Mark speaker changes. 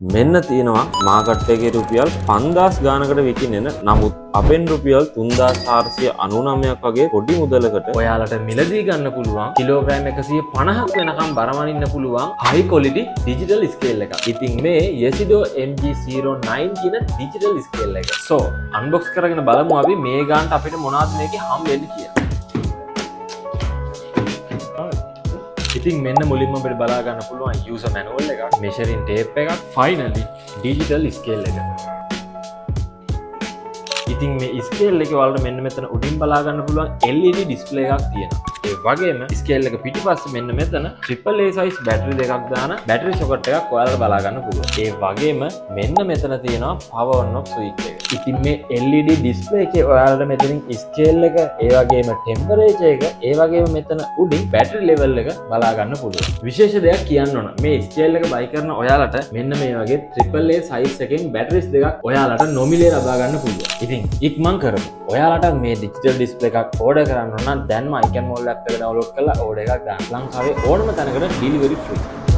Speaker 1: මෙන්න තියෙනවා මාකට් එකේ රුපියල් 5000 ගානකට විකිනෙන නමුත් අපෙන් රුපියල් 3499ක් වගේ පොඩි මුදලකට ඔයාලට මිලදී ගන්න පුළුවන් කිලෝග්‍රෑම් 150ක් වෙනකම් බරමනින්න පුළුවන් high quality digital scale එකක්. ඉතින් මේ Yesido MG09 කියන digital scale එක. So unbox කරගෙන බලමු අපි මේ ගානට අපිට මොනවද මේකේ හම් වෙන්නේ කියලා. ඉතින් මෙන්න මුලින්ම අපිට බලා ගන්න පුළුවන් user manual එකක්, measuring tape එකක්, finally digital scale එක. ඉතින් මේ scale එකේ වලට මෙන්න මෙතන උඩින් බලා ගන්න පුළුවන් LED display එකක් තියෙනවා. ඒ වගේම scale එක පිටිපස්සේ මෙන්න මෙතන AAA size battery දෙකක් දාන battery socket එකක් ඔයාලට බලා ගන්න පුළුවන්. ඒ වගේම මෙන්න මෙතන තියෙනවා power on off switch එක. ඉතින් මේ LED display එකේ ඔයාලට මෙතනින් scale එක, ඒ වගේම temperature එක, ඒ වගේම මෙතන උඩින් battery level එක බලා ගන්න පුළුවන්. විශේෂ දෙයක් කියන්න ඕන. මේ scale එක buy කරන ඔයාලට මෙන්න මේ වගේ AAA size එකෙන් batteries දෙකක් ඔයාලට නොමිලේ ලබා ගන්න පුළුවන්. ඉතින් ඉක්මන් කරමු. ඔයාලට මේ digital display එකක් order කරන්න නම් දැන්ම icon mall app එක download කරලා order එකක් දාන්න. ලංකාවේ ඕනම තැනකට delivery free.